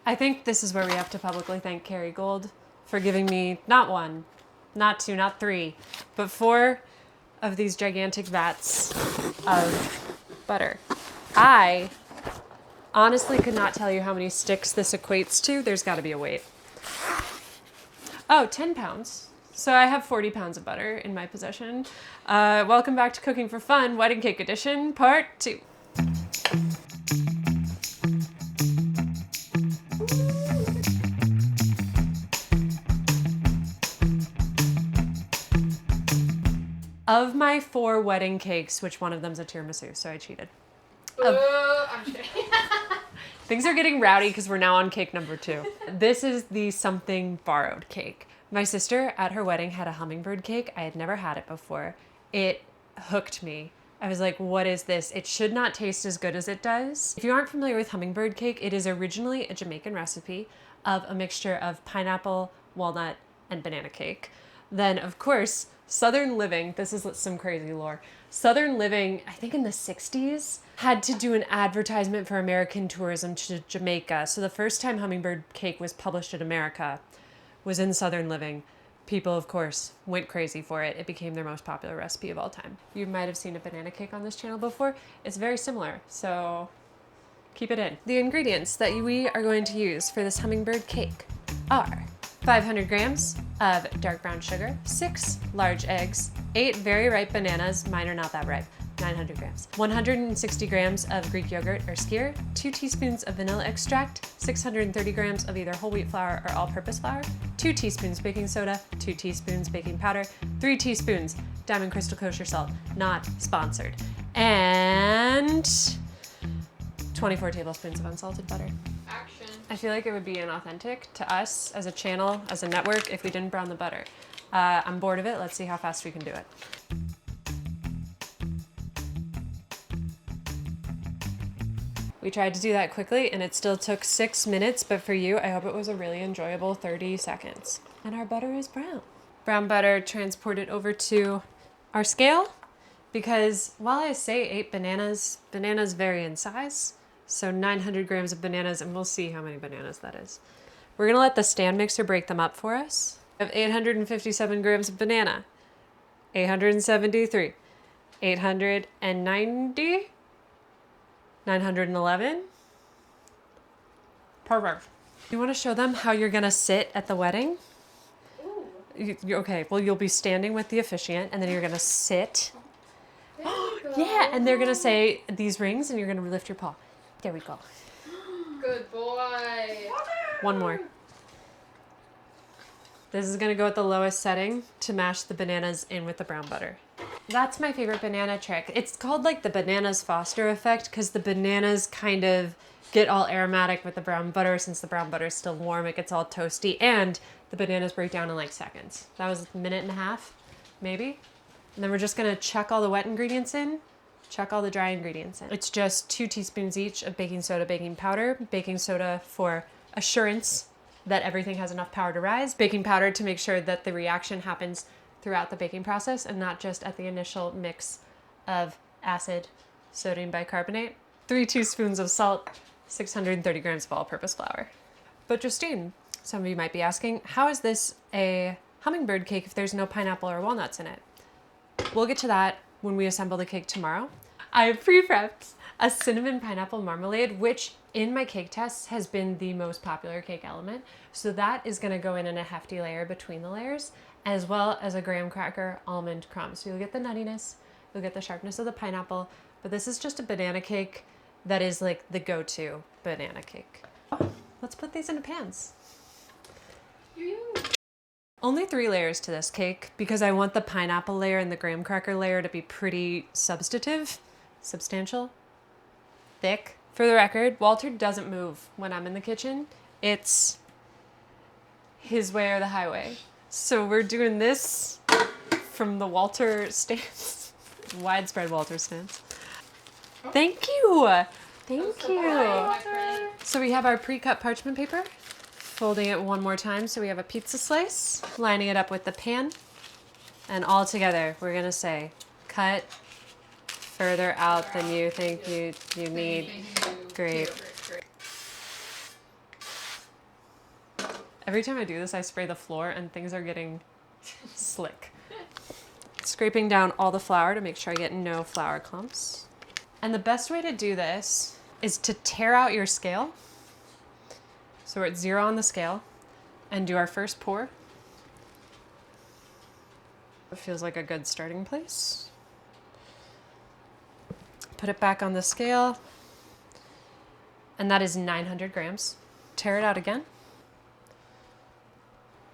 I think this is where we have to publicly thank Carrie Gold for giving me not one, not two, not three, but 4 of these gigantic vats of butter. I honestly could not tell you how many sticks this equates to. There's got to be a weight. Oh, 10 pounds. So I have 40 pounds of butter in my possession. Welcome back to Cooking for Fun, Wedding Cake Edition, Part 2. Of my 4 wedding cakes, which one of them's a tiramisu, so I cheated. I'm kidding. Things are getting rowdy because we're now on cake number 2. This is the something borrowed cake. My sister at her wedding had a hummingbird cake. I had never had it before. It hooked me. I was like, what is this? It should not taste as good as it does. If you aren't familiar with hummingbird cake, it is originally a Jamaican recipe of a mixture of pineapple, walnut, and banana cake. Then, of course, Southern Living, this is some crazy lore. Southern Living, I think in the 60s, had to do an advertisement for American tourism to Jamaica. So the first time hummingbird cake was published in America was in Southern Living. People, of course, went crazy for it. It became their most popular recipe of all time. You might have seen a banana cake on this channel before. It's very similar, so keep it in. The ingredients that we are going to use for this hummingbird cake are 500 grams of dark brown sugar, 6 large eggs, 8 very ripe bananas, mine are not that ripe, 900 grams, 160 grams of Greek yogurt or skyr, 2 teaspoons of vanilla extract, 630 grams of either whole wheat flour or all-purpose flour, 2 teaspoons baking soda, 2 teaspoons baking powder, 3 teaspoons Diamond Crystal Kosher salt, not sponsored, and 24 tablespoons of unsalted butter. Action. I feel like it would be inauthentic to us as a channel, as a network, if we didn't brown the butter. I'm bored of it. Let's see how fast we can do it. We tried to do that quickly and it still took 6 minutes, but for you, I hope it was a really enjoyable 30 seconds. And our butter is brown. Brown butter transported over to our scale because while I say 8 bananas, bananas vary in size. So 900 grams of bananas, and we'll see how many bananas that is. We're gonna let the stand mixer break them up for us. We have 857 grams of banana, 873, 890, 911. Perfect. You wanna show them how you're gonna sit at the wedding? Okay, well, you'll be standing with the officiant, and then you're gonna sit. Yeah, and they're gonna say these rings, and you're gonna lift your paw. There we go. Good boy. One more. This is gonna go at the lowest setting to mash the bananas in with the brown butter. That's my favorite banana trick. It's called like the bananas Foster effect because the bananas kind of get all aromatic with the brown butter. Since the brown butter is still warm, it gets all toasty, and the bananas break down in like seconds. That was a minute and a half, maybe. And then we're just gonna chuck all the wet ingredients in. Chuck all the dry ingredients in. It's just 2 teaspoons each of baking soda, baking powder, baking soda for assurance that everything has enough power to rise, baking powder to make sure that the reaction happens throughout the baking process and not just at the initial mix of acid, sodium bicarbonate, 3 teaspoons of salt, 630 grams of all-purpose flour. But Justine, some of you might be asking, how is this a hummingbird cake if there's no pineapple or walnuts in it? We'll get to that when we assemble the cake tomorrow. I have pre-prepped a cinnamon pineapple marmalade, which in my cake tests has been the most popular cake element. So that is gonna go in a hefty layer between the layers, as well as a graham cracker almond crumb. So you'll get the nuttiness, you'll get the sharpness of the pineapple, but this is just a banana cake that is like the banana cake. Let's put these into pans. Only 3 layers to this cake because I want the pineapple layer and the graham cracker layer to be pretty substantial, thick. For the record, Walter doesn't move when I'm in the kitchen. It's his way or the highway. So we're doing this from the Walter stance, widespread Walter stance. Thank you. Thank you. So we have our pre-cut parchment paper. Folding it one more time so we have a pizza slice, lining it up with the pan, and all together we're gonna say, cut further out than you think you need. Great. Every time I do this, I spray the floor and things are getting slick. Scraping down all the flour to make sure I get no flour clumps. And the best way to do this is to tear out your scale. So we're at 0 on the scale and do our first pour. It feels like a good starting place. Put it back on the scale. And that is 900 grams. Tear it out again.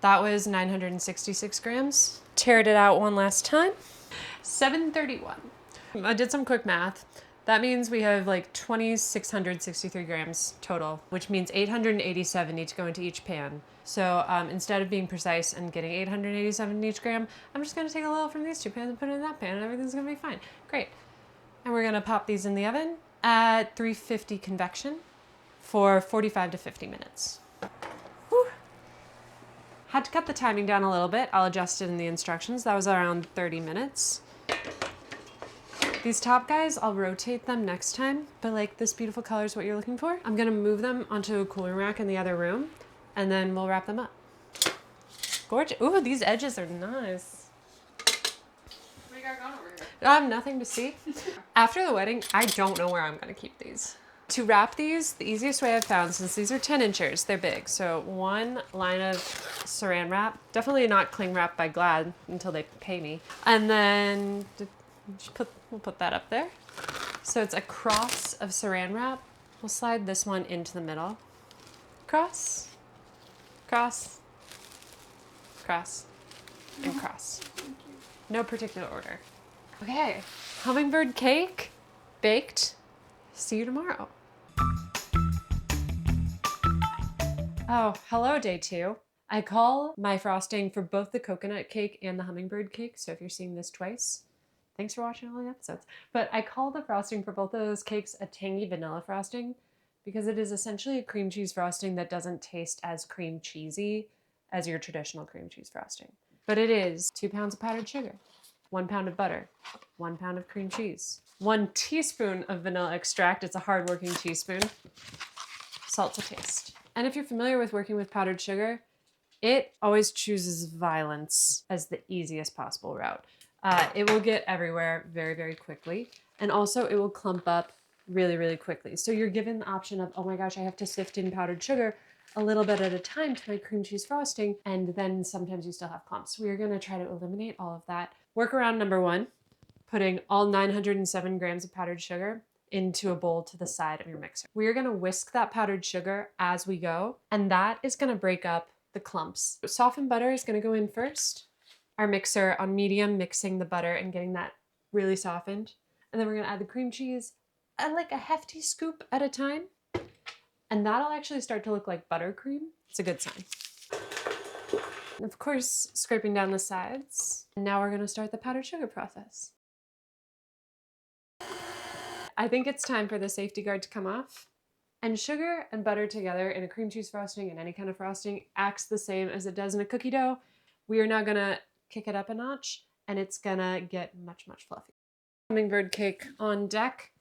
That was 966 grams. Teared it out one last time. 731. I did some quick math. That means we have like 2,663 grams total, which means 887 need to go into each pan. So instead of being precise and getting 887 in each gram, I'm just gonna take a little from these 2 pans and put it in that pan and everything's gonna be fine. Great. And we're gonna pop these in the oven at 350 convection for 45 to 50 minutes. Whew. Had to cut the timing down a little bit. I'll adjust it in the instructions. That was around 30 minutes. These top guys, I'll rotate them next time, but like this beautiful color is what you're looking for. I'm gonna move them onto a cooling rack in the other room, and then we'll wrap them up. Gorgeous. Ooh, these edges are nice. What do you got going over here? Nothing to see. After the wedding, I don't know where I'm gonna keep these. To wrap these, the easiest way I've found, since these are 10 inchers, they're big. So 1 line of saran wrap, definitely not cling wrap by Glad until they pay me. And then we'll put that up there. So it's a cross of saran wrap. We'll slide this one into the middle. Cross, cross, cross, and cross. No particular order. Okay, hummingbird cake, baked. See you tomorrow. Oh, hello, day 2. I call my frosting for both the coconut cake and the hummingbird cake. So if you're seeing this twice, thanks for watching all the episodes. But I call the frosting for both of those cakes a tangy vanilla frosting because it is essentially a cream cheese frosting that doesn't taste as cream cheesy as your traditional cream cheese frosting. But it is 2 pounds of powdered sugar, 1 pound of butter, 1 pound of cream cheese, 1 teaspoon of vanilla extract. It's a hard-working teaspoon. Salt to taste. And if you're familiar with working with powdered sugar, it always chooses violence as the easiest possible route. It will get everywhere very, very quickly. And also it will clump up really, really quickly. So you're given the option of, oh my gosh, I have to sift in powdered sugar a little bit at a time to my cream cheese frosting. And then sometimes you still have clumps. We are gonna try to eliminate all of that. Workaround number 1, putting all 907 grams of powdered sugar into a bowl to the side of your mixer. We are gonna whisk that powdered sugar as we go, and that is gonna break up the clumps. Softened butter is gonna go in first. Our mixer on medium, mixing the butter and getting that really softened. And then we're gonna add the cream cheese at like a hefty scoop at a time. And that'll actually start to look like buttercream. It's a good sign. And of course, scraping down the sides. And now we're gonna start the powdered sugar process. I think it's time for the safety guard to come off. And sugar and butter together in a cream cheese frosting and any kind of frosting acts the same as it does in a cookie dough. We are now gonna kick it up a notch and it's gonna get much, much fluffy. Hummingbird cake on deck.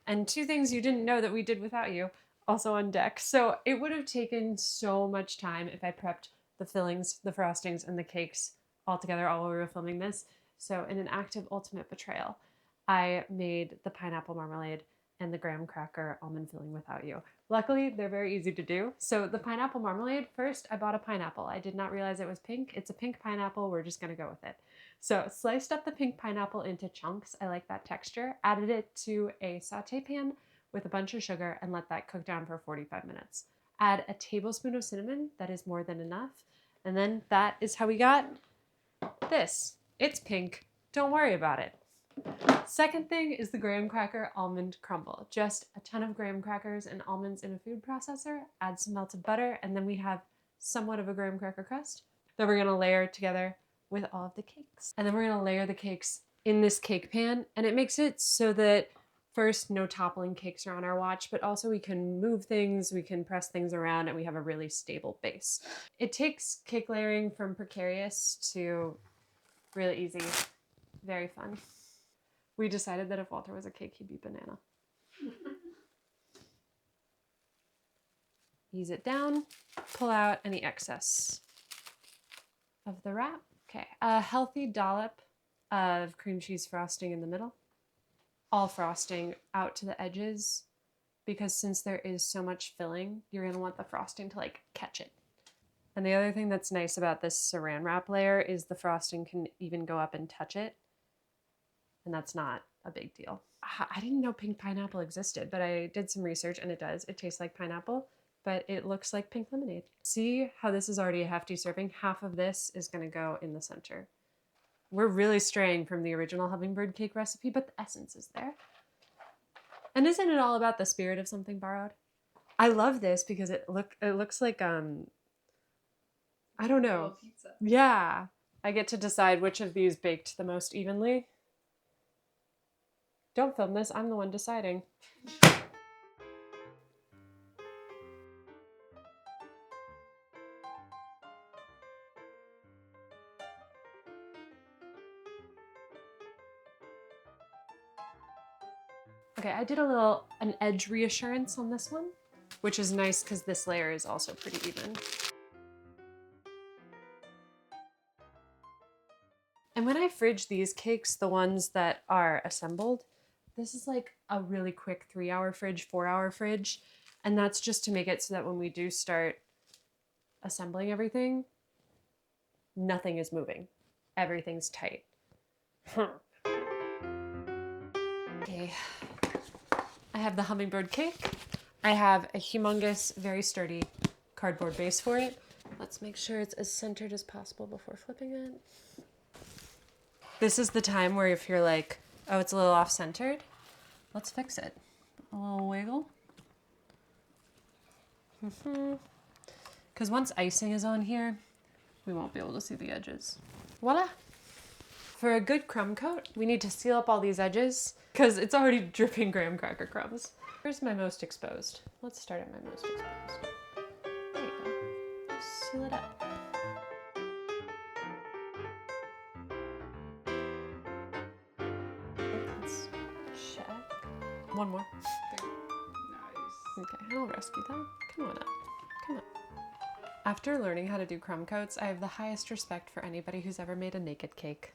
And 2 things you didn't know that we did without you also on deck. So it would have taken so much time if I prepped the fillings, the frostings, and the cakes all together while we were filming this. So in an act of ultimate betrayal, I made the pineapple marmalade and the graham cracker almond filling without you. Luckily, they're very easy to do. So the pineapple marmalade, first I bought a pineapple. I did not realize it was pink. It's a pink pineapple. We're just gonna go with it. So sliced up the pink pineapple into chunks. I like that texture. Added it to a saute pan with a bunch of sugar and let that cook down for 45 minutes. Add a tablespoon of cinnamon. That is more than enough. And then that is how we got this. It's pink. Don't worry about it. Second thing is the graham cracker almond crumble. Just a ton of graham crackers and almonds in a food processor, add some melted butter, and then we have somewhat of a graham cracker crust that we're gonna layer together with all of the cakes. And then we're gonna layer the cakes in this cake pan, and it makes it so that first, no toppling cakes are on our watch, but also we can move things, we can press things around, and we have a really stable base. It takes cake layering from precarious to really easy, very fun. We decided that if Walter was a cake, he'd be banana. Ease it down, pull out any excess of the wrap. Okay, a healthy dollop of cream cheese frosting in the middle. All frosting out to the edges, because since there is so much filling, you're gonna want the frosting to like catch it. And the other thing that's nice about this saran wrap layer is the frosting can even go up and touch it. And that's not a big deal. I didn't know pink pineapple existed, but I did some research and it does. It tastes like pineapple, but it looks like pink lemonade. See how this is already a hefty serving? Half of this is gonna go in the center. We're really straying from the original hummingbird cake recipe, but the essence is there. And isn't it all about the spirit of something borrowed? I love this because it looks like I don't know. Pizza. Yeah. I get to decide which of these baked the most evenly. Don't film this, I'm the one deciding. Okay, I did an edge reassurance on this one, which is nice because this layer is also pretty even. And when I fridge these cakes, the ones that are assembled, this is like a really quick 3-hour fridge, 4-hour fridge. And that's just to make it so that when we do start assembling everything, nothing is moving. Everything's tight. Okay. I have the hummingbird cake. I have a humongous, very sturdy cardboard base for it. Let's make sure it's as centered as possible before flipping it. This is the time where if you're like, oh, it's a little off-centered, let's fix it. A little wiggle. Because once icing is on here, we won't be able to see the edges. Voila! For a good crumb coat, we need to seal up all these edges because it's already dripping graham cracker crumbs. Here's my most exposed. Let's start at my most exposed. There you go. Seal it up. Let's check. One more. Nice. Okay, I'll rescue them. Come on up. Come on. After learning how to do crumb coats, I have the highest respect for anybody who's ever made a naked cake.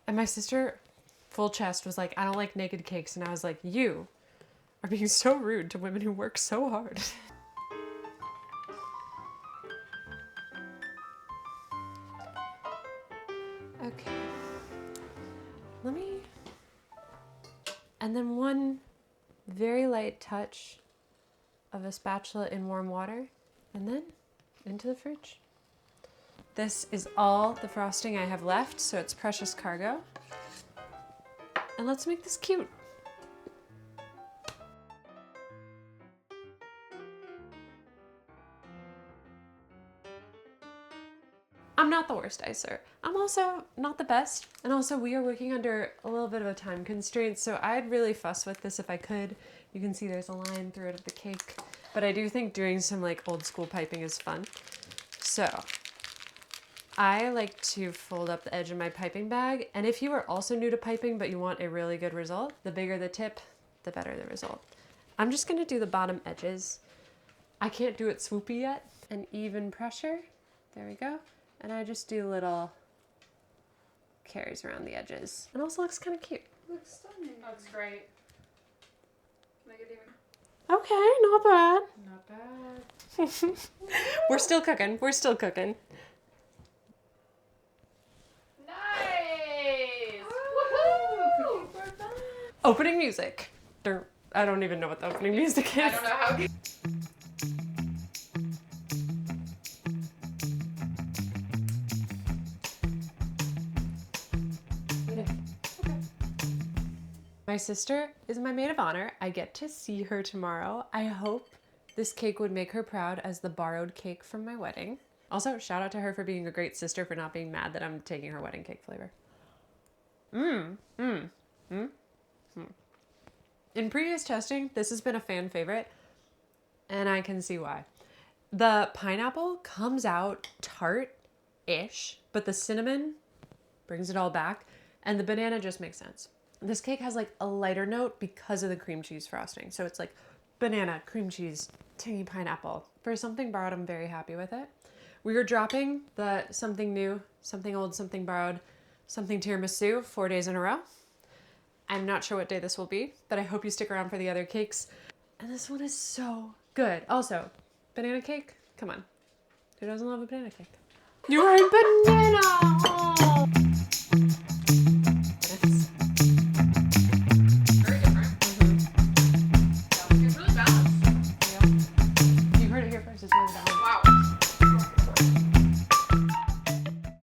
And my sister, full chest, was like, I don't like naked cakes. And I was like, you are being so rude to women who work so hard. Okay. Let me... And then one very light touch of a spatula in warm water, and then into the fridge. This is all the frosting I have left, so it's precious cargo. And let's make this cute. I'm not the worst icer. I'm also not the best. And also we are working under a little bit of a time constraint, so I'd really fuss with this if I could. You can see there's a line through it of the cake. But I do think doing some like old school piping is fun. So I like to fold up the edge of my piping bag. And if you are also new to piping, but you want a really good result, the bigger the tip, the better the result. I'm just gonna do the bottom edges. I can't do it swoopy yet. An even pressure, there we go. And I just do little carries around the edges. It also looks kind of cute. Looks stunning. Looks great. Make it even. Okay, not bad. Not bad. We're still cooking. We're still cooking. Nice! Woohoo! Woohoo! Opening music. I don't even know what the opening music is. I don't know how good. My sister is my maid of honor. I get to see her tomorrow. I hope this cake would make her proud as the borrowed cake from my wedding. Also, shout out to her for being a great sister for not being mad that I'm taking her wedding cake flavor. In previous testing, this has been a fan favorite, and I can see why. The pineapple comes out tart-ish, but the cinnamon brings it all back, and the banana just makes sense. This cake has like a lighter note because of the cream cheese frosting. So it's like banana, cream cheese, tangy pineapple. For something borrowed, I'm very happy with it. We are dropping the something new, something old, something borrowed, something tiramisu 4 days in a row. I'm not sure what day this will be, but I hope you stick around for the other cakes. And this one is so good. Also, banana cake, come on. Who doesn't love a banana cake? You're a banana! Oh.